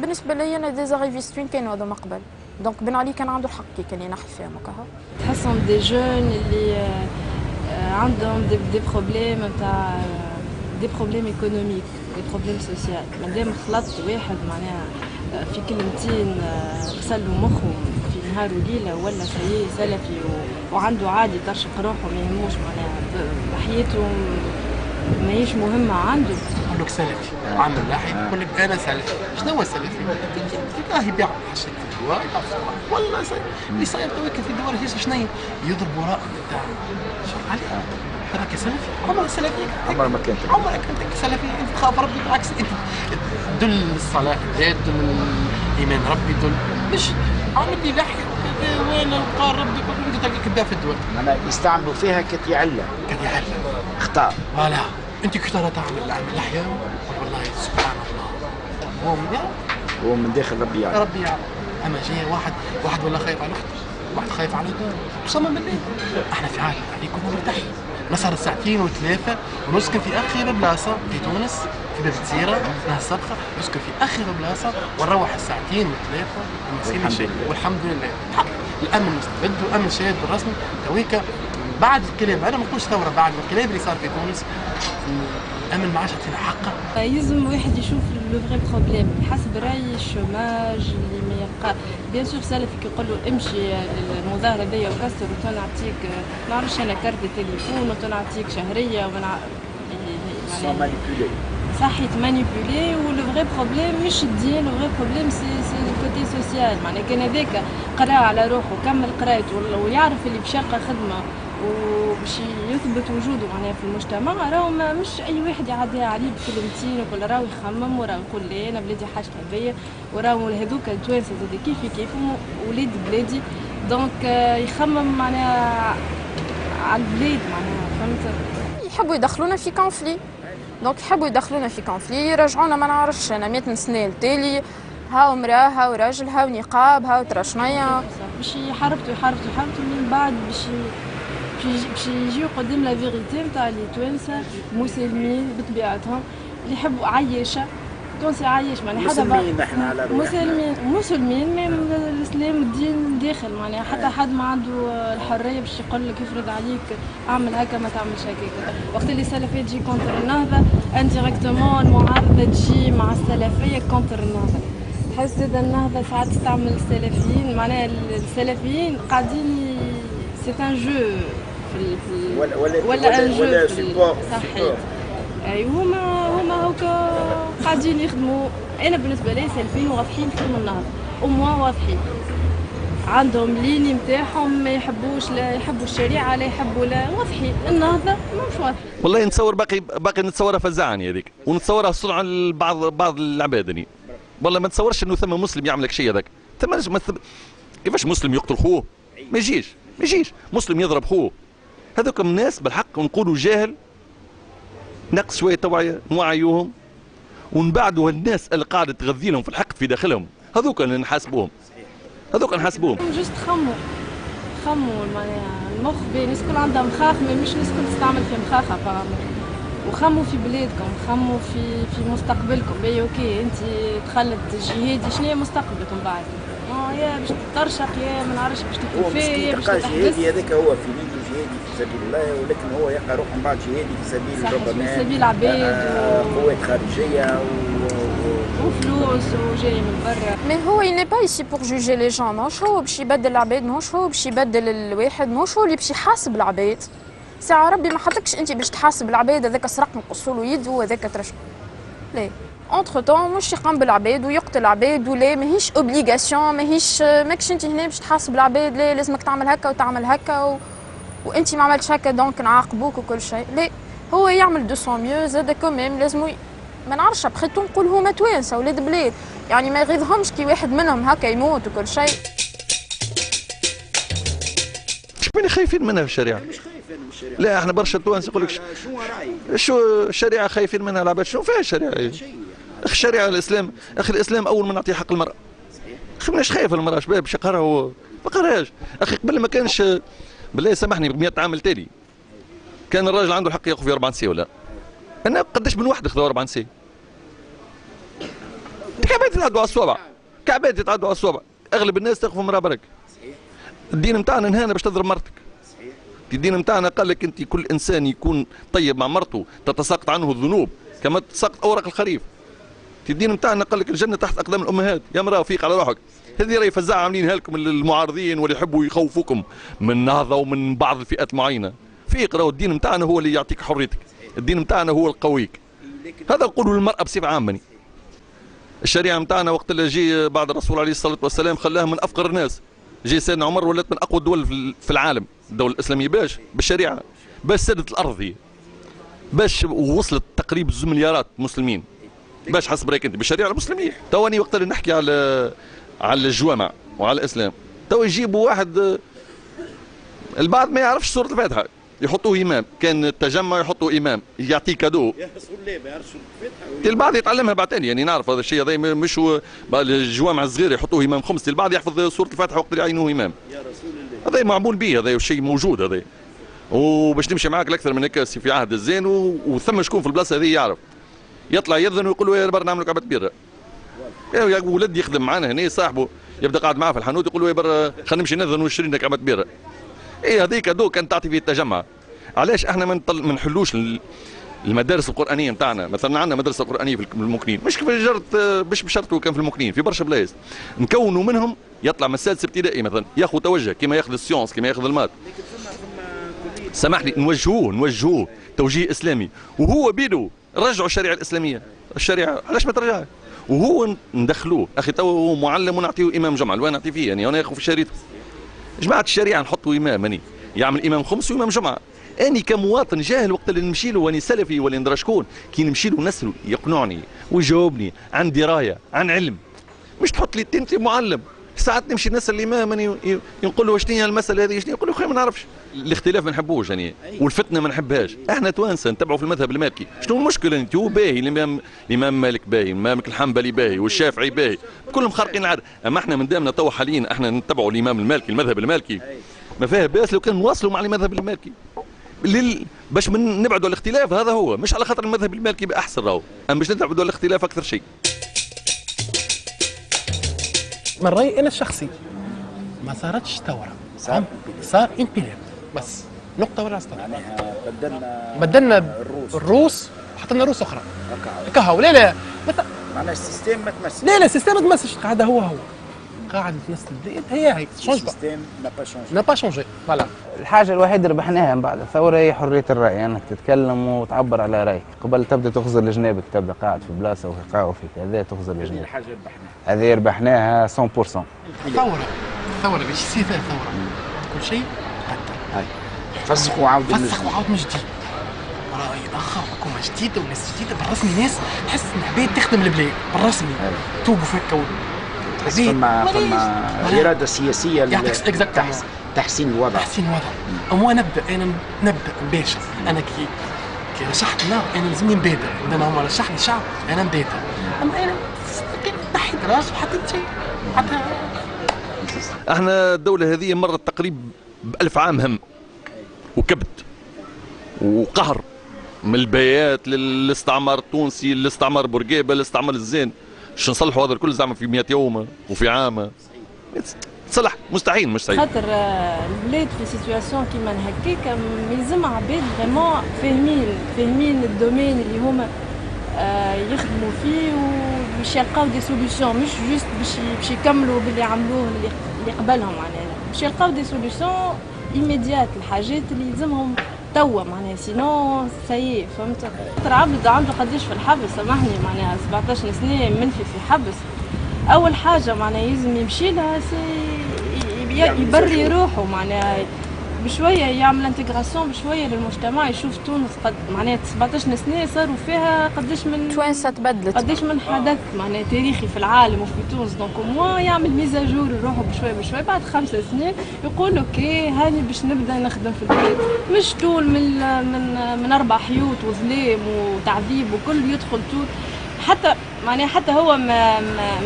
بالنسبه لي انا ديزاريفيست وين كانوا هذوما قبل، دونك بن علي كان عنده الحق كي كان ينحي فيهم هكا. تحسهم دي جون اللي عندهم دي بروبليم نتاع دي بروبليم ايكونوميك، دي بروبليم سوسيال. مادام خلطت واحد معناها في كلمتين غسل له مخه في نهار وليله ولا سيء سلفي وعنده عادي ترشق روحه ما يهموش معناها بحياته ماهيش مهمه عنده. يقول لك سلفي عامل لاحي يقول لك انا سلفي. شنو هو السلفي؟ تلقاه يبيع حشيش في الدواء والله اللي صاير توك في الدواء شنو يضرب وراء نتاع شو عليه هذاك سلفي. عمرك سلفي؟ عمرك انت سلفي؟ انت تخاف ربي بالعكس انت تدل الصلاه تدل الايمان ربي تدل مش عامل لي لحيه وانا قال ربي كنت تلقى كذاب في الدواء. انا يستعملوا فيها كتيعله اخطاء. فوالا انت كنت تعمل لحيه والله سبحان الله هو من داخل ربي يعلم. ربي يعلم. اما جاي واحد ولا خايف على اخته، واحد خايف على داره، قسما بالله احنا في عالم عليه كنا مرتاحين. نسهر ساعتين وثلاثه ونسكن في اخر بلاصه في تونس في باب الجزيره نهر الصبخه، نسكن في اخر بلاصه ونروح الساعتين وثلاثه وما شيء والحمد لله. الامن مستبد وامن شهاد بالرسمي تويكا بعد الكلام. انا ما نقولش ثوره، بعد الكلام اللي صار في تونس الامن ما عادش يعطينا حقه. يلزم واحد يشوف لو فري بروبليم حسب رايي الشوماج اللي ما يبقى. بيان سور سالف كي يقول له امشي المظاهره دي وكسر وتنعطيك ما نعرفش انا كارت تليفون وتنعطيك شهريه صح يتمانيبيولي. ولو فري بروبليم مش الدين، لو فري بروبليم سي الكوتي سوسيال. معناها كان هذاك قرا على روحه وكمل قرايته ويعرف اللي باش يلقى خدمه وباش يثبت وجوده معناها في المجتمع، راهو مش اي واحد يعديها عليه بكلمتين وكل راهو يخمم وراهو يقول لي انا بلادي حاجتها بيا وراهو هذوك التوانسه زاد كيفهم ولاد بلادي. دونك يخمم معناها على البلاد معناها فهمت. يحبوا يدخلونا في كونفلي، دونك يحبوا يدخلونا في كونفلي يرجعونا ما نعرفش انا 100 سنه التالي هاو مراه هاو راجل هاو نقاب هاو ترشنيه باش يحاربوا من بعد باش يجيو قدام لا فيغيتي نتاع اللي توانسه مسلمين بطبيعتهم اللي يحبوا عايشه تونسي عايش معناها حتى مسلمين احنا على روحنا مسلمين من الاسلام الدين داخل معناها حتى حد ما عنده الحريه باش يقول لك يفرض عليك اعمل هكا ما تعملش هكاك. وقت اللي السلفيه تجي كونتر النهضه انديريكتومون المعارضه تجي مع السلفيه كونتر النهضه. تحس زاد النهضه ساعات تستعمل السلفيين معناها السلفيين قاعدين سي ان جو ولا ان جو صحيح. اي هما هكا قاعدين يخدموا. انا بالنسبه لي سلفيين واضحين في النهضه وموا واضحين عندهم ليني نتاعهم ما يحبوش لا يحبوا الشريعه لا يحبوا لا واضحين. النهضه مش واضحين والله. نتصور باقي نتصورها فزعني هذيك ونتصورها صنع بعض العباد هذي. والله ما نتصورش انه ثم مسلم يعمل لك شيء هذاك. كيفاش مسلم يقتل خوه؟ ما يجيش مسلم يضرب خوه. هذوك الناس بالحق نقولوا جاهل نقص شويه توعيه نوعيوهم ونبعدوا الناس اللي قاعده تغذي لهم في الحقد في داخلهم. هذوك اللي نحاسبوهم جست خموا معناها المخ بين الناس كل عندها مخاخ مش الناس كل تستعمل في مخاخها وخموا في بلادكم خموا في مستقبلكم. باهي اوكي انت دخلت جهادي شنو هي مستقبلكم بعد؟ يا باش تترشق يا ما نعرفش باش تكون يا باش تحبس. جهادي هذاك هو في نيته جهادي في سبيل الله ولكن هو يلقى روحه من بعد جهادي في سبيل ربما في سبيل عباد قوات خارجيه وفلوس وجاي من برا. مي هو يني با ايسي بور جوجي لي جون، ماهوش هو باش يبدل العباد، ماهوش هو باش يبدل الواحد، ماهوش هو اللي باش يحاسب العباد. ساعة ربي ما حطكش انت باش تحاسب العباد هذاك سرق نقصوا له يد وهذاك ترشق. لا اونتر طون مش يقام بالعباد ويقتل العباد ولا ماهيش اوبليغاسيون ماكش انت هنا باش تحاسب العباد. لا لازمك تعمل هكا وتعمل هكا وانت ما عملتش هكا دونك نعاقبوك وكل شيء. لا هو يعمل دو سون ميو زاد كوميم لازم ما نعرفش بخيتو نقول هما توانسه ولاد بلاد يعني ما يغيظهمش كي واحد منهم هكا يموت وكل شيء. شكون خايفين منها في الشريعه؟ مش خايف انا من الشريعه. لا احنا برشا توانسه يقول لك شنو رايي؟ شو الشريعه خايفين منها العباد؟ شنو فيها الشريعه؟ اخي الشريعه الاسلام اخي الاسلام اول ما نعطيه حق المراه. اخي ماناش خايف المراه شباب باش يقهرها هو ما قهرهاش. اخي قبل ما كانش بالله سامحني ب 100 عام التالي كان الراجل عنده الحق ياخذ في 4 سي ولا؟ انا قداش من واحد خذوا 4 سي؟ كعبات يتعدوا على الصوابع، كعبات يتعدوا على الصوابع، اغلب الناس تاخذ مرا برك. الدين نتاعنا نهانا باش تضرب مرتك. الدين نتاعنا قال لك انت كل انسان يكون طيب مع مرته تتساقط عنه الذنوب كما تساقط اوراق الخريف. الدين نتاعنا قال لك الجنه تحت اقدام الامهات، يا مراه فيق على روحك. هذه راهي فزاعه عاملينها لكم المعارضين واللي يحبوا يخوفوكم من النهضه ومن بعض الفئات المعينه. فيق راهو الدين نتاعنا هو اللي يعطيك حريتك، الدين نتاعنا هو القويك. هذا نقولوا للمراه بصفه عامه. الشريعه نتاعنا وقت اللي جي بعد الرسول عليه الصلاه والسلام خلاها من افقر الناس. جي سيدنا عمر ولات من اقوى الدول في العالم، الدوله الاسلاميه باش بالشريعه، باش سدت الارض هي، باش وصلت تقريبا 2 مليارات مسلمين، باش حسب رايك انت بالشريعه الاسلاميه. تواني وقت اللي نحكي على الجوامع وعلى الاسلام، تو يجيبوا واحد البعض ما يعرفش سوره الفاتحه يحطوه امام، كان التجمع يحطوا امام يعطيه كادو. يا رسول الله ما يعرفش الفاتحه. البعض يتعلمها بعدين، يعني نعرف هذا الشيء، هذا مش الجوامع الصغيره يحطوه امام خمس، البعض يحفظ سوره الفاتحه وقت اللي يعينوه امام. يا رسول الله هذا معمول به، هذا شيء موجود هذا. وباش نمشي معاك الاكثر من هيك في عهد الزين وثم شكون في البلاصه هذه يعرف يطلع يذن ويقول له يا برا نعملوا كعبه بيره. يا ولد يخدم معنا هنا صاحبه يبدا قاعد معاه في الحانوت يقول له يا برا خلينا نمشي نذن ونشري لنا كعبه بيره. ايه هذيك دو كان تعطي فيه التجمع. علاش احنا ما نحلوش المدارس القرانيه نتاعنا؟ مثلا عندنا مدرسه قرانيه في المكنين، مش كيف جرت مش بشرط كان في المكنين، في برشا بلايص نكونوا منهم يطلع من السادس ابتدائي مثلا ياخذ توجه كما ياخذ السيونس كما ياخذ المات. سامحني نوجهوه توجيه اسلامي، وهو بيدو رجعوا الشريعه الاسلاميه، الشريعه علاش ما ترجعها؟ وهو ندخلوه اخي تو هو معلم ونعطيه امام جمعه، وين نعطي فيه يعني انا ياخذ في شريطه جماعه الشريعه نحطوا امام اني يعمل امام خمس وامام جمعه. اني كمواطن جاهل وقت اللي نمشي له واني سلفي ولا ندرى شكون كي نمشي له نساله يقنعني ويجاوبني عن درايه عن علم، مش تحط لي انت معلم. ساعات نمشي نسال الامام ينقول له شنو هي المساله هذه شنو، يقول له اخي ما نعرفش. الاختلاف ما نحبوش يعني، والفتنه ما نحبهاش. احنا توانسه نتبعوا في المذهب المالكي. شنو المشكله انت؟ هو باهي الامام مالك باهي، الامام الحنبلي باهي، والشافعي باهي، كلهم خارقين العاده. اما احنا من دامنا تو حاليا احنا نتبعوا الامام المالكي المذهب المالكي، ما فيها باس لو كان نواصلوا مع المذهب المالكي باش من نبعدوا الاختلاف. هذا هو، مش على خاطر المذهب المالكي باحسن راهو، اما باش نبعدوا الاختلاف اكثر شيء. من رأيي أنا الشخصي ما صارتش ثورة، صار انقلاب بس، نقطة ولا صار. معناها بدلنا الروس وحطينا روس أخرى. كهو لا معناها السيستم ما تمسش. لا السيستم ما تمسش، قاعدة هو قاعدة نفس البلاد هي تشونج با. السيستم n'a pas changé. فوالا. الحاجة الوحيدة اللي ربحناها من بعد الثورة هي حرية الرأي، أنك تتكلم وتعبر على رأيك. قبل تبدأ تخزر لجنابك، تبدأ قاعد في بلاصة وقهوة في كذا تخزر هذه لجنابك. الحاجة ربحناها. هذه ربحناها 100%. ثورة باش يصير فيها ثورة كل شيء قدر. فسخ وعاود من جديد. رأي آخر، حكومة جديدة وناس جديدة بالرسمي، ناس تحس إن عباد تخدم البلاد بالرسمي، توقف هكا تحس فما إرادة سياسية تحسين الوضع. أما نبدأ مباشر. أنا كي رشحت النار أنا لازمني نبادر، إذا هما رشحني شعب أنا نبادر. أما أنا نحيت راسي وحطيت شيء حتى. احنا الدولة هذه مرت تقريبا ب1000 عام هم وكبت وقهر، من البيات للاستعمار التونسي، للاستعمار بورقيبة، للاستعمار الزين. باش نصلحوا هذا الكل زعما في 100 يوم وفي عام؟ تصلح مستحيل مش سهل. خاطر البلاد في سيتواسيون كيما هكاك يلزم عباد فريمون فاهمين الدومين اللي هما يخدموا فيه وباش يلقاو دي سوليوشن، مش جوست باش يكملوا باللي عملوه اللي قبلهم. معناها باش يلقاو دي سوليوشن ايميديات الحاجات اللي يلزمهم توا، معناها سينو سيء. فهمت؟ خاطر عبد عنده قداش في الحبس، سامحني معناها 17 سنه منفي في حبس. اول حاجه معناها يلزم يمشي لها يبري روحه، معناها بشويه يعمل انتغراسيون بشويه للمجتمع، يشوف تونس قد معناها 17 سنه صاروا فيها قداش من توانسه تبدلت، قداش من حدث معناها تاريخي في العالم وفي تونس. دونك موا يعمل ميزاجور روحه بشويه بعد 5 سنين يقول اوكي هاني باش نبدا نخدم في البلاد، مش طول من 4 حيوط وظلام وتعذيب وكل يدخل طول. حتى معناها حتى هو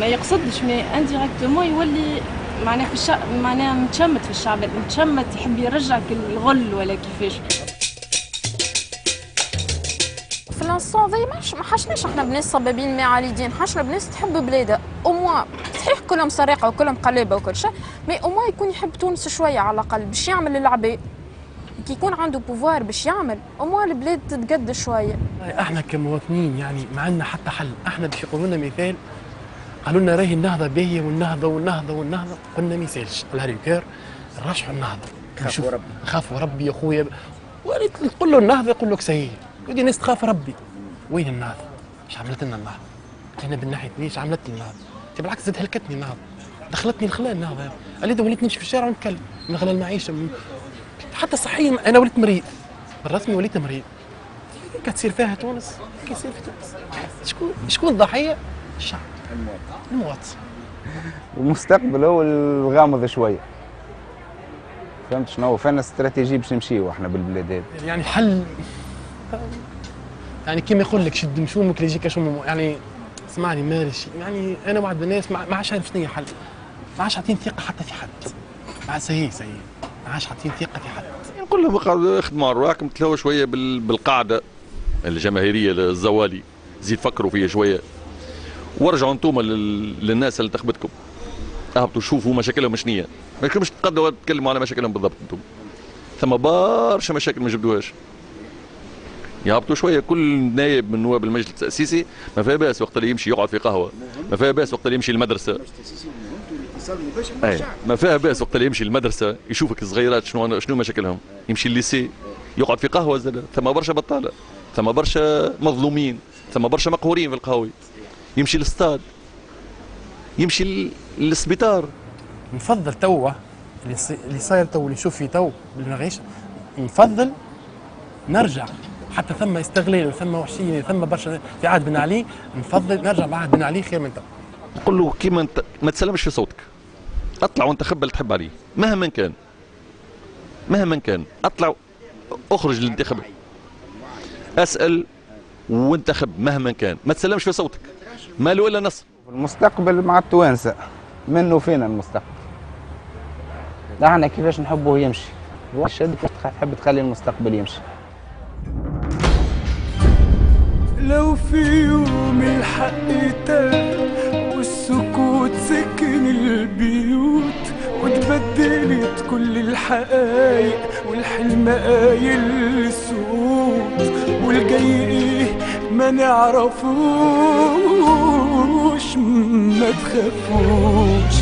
ما يقصدش، ما انديريكتومون يولي معناها في الشعب، معناها متشمت في الشعب، متشمت يحب يرجعك الغل ولا كيفاش. فرنسا سيتواسيون ذي ما حشناش احنا بناس صبابين معالجين، حشنا بناس تحب بلادها، أموا صحيح كلهم سرقة وكلهم قلابة وكل شيء، مي أموا يكون يحب تونس شوية على الأقل باش يعمل العباد. كي يكون عنده بوفوار باش يعمل، أموا البلاد تتقد شوية. احنا كمواطنين يعني ما عندنا حتى حل، احنا باش يقولوا لنا مثال، قالوا لنا راهي النهضة باهية والنهضة، قلنا ما يسالش، الهريكير نرشحوا النهضة. خافوا ربي. خافوا ربي يا خويا، تقول له النهضة يقول لك سيء، ودي الناس تخاف ربي. وين النهضة؟ ايش عملت لنا النهضة؟ انا بالناحية ايش عملت لي النهضة؟ بالعكس زاد هلكتني النهضة، دخلتني الخلال النهضة، اللي وليت نمشي في الشارع ونتكلم من غلاء المعيشة، حتى صحيا انا وليت مريض، بالرسمي وليت مريض. كتصير فيها تونس، كيصير في تونس. شكون الضحية؟ الشعب، المواطن. المستقبل هو الغامض شويه. فهمت شنو؟ فين استراتيجي باش نمشيو احنا بالبلاد هذه؟ يعني حل، يعني كيما يقول لك شد مشومك اللي يجيك شوم، يعني اسمعني مالش، يعني انا واحد من الناس ما عادش عارف شنو هي حل، ما عادش عاطين ثقه حتى في حد، سيء ما عادش عاطين ثقه في حد. نقول لهم اخدموا على رواحكم، تلهوا شويه بالقاعده الجماهيريه للزوالي، زيد فكروا فيها شويه، وارجعوا انتم للناس اللي تخبتكم، اهبطوا شوفوا مشاكلهم شنية، ما يكونش تقدروا تتكلموا على مشاكلهم بالضبط انتم. ثم برشا مشاكل ما جبدوهاش. يهبطوا شويه، كل نائب من نواب المجلس التاسيسي ما فيها باس وقت اللي يمشي يقعد في قهوه، ما فيها باس وقت اللي يمشي المدرسه. ما فيها باس وقت اللي يمشي المدرسه يشوفك الصغيرات شنو مشاكلهم، يمشي الليسي يقعد في قهوه زاد، ثم برشا بطاله، ثم برشا مظلومين، ثم برشا مقهورين في القهاوي. يمشي للستاد، يمشي للسبيطار. نفضل توا اللي صاير تو، اللي نشوف فيه تو بالمغيش، نفضل نرجع، حتى ثم استغلال وثم وحشيه ثم برشا في عهد بن علي، نفضل نرجع بعهد بن علي خير من تو. نقول له كيما انت ما تسلمش في صوتك، اطلع وانتخب اللي تحب عليه مهما كان، اطلع اخرج للانتخاب، اسال وانتخب مهما كان، ما تسلمش في صوتك، ما له الا نص. المستقبل مع التوانسه، منه فينا المستقبل. احنا كيفاش نحبه يمشي، واش تحب تخلي المستقبل يمشي. لو في يوم الحق تاب والسكوت سكن البيوت وتبدلت كل الحقايق والحلم قايل الصوت والجاي ايه ما نعرفوش، ما تخافوش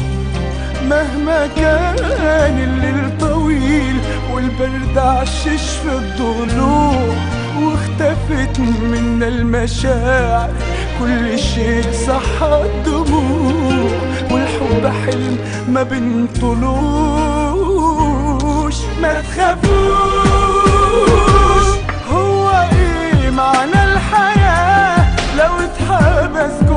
مهما كان الليل طويل والبرد عشش في الضلوع واختفت منا المشاعر، كل شيء صح الدموع والحب حلم ما بنطلوش، ما تخافوش. هو ايه معنى الحياة لو اتحبس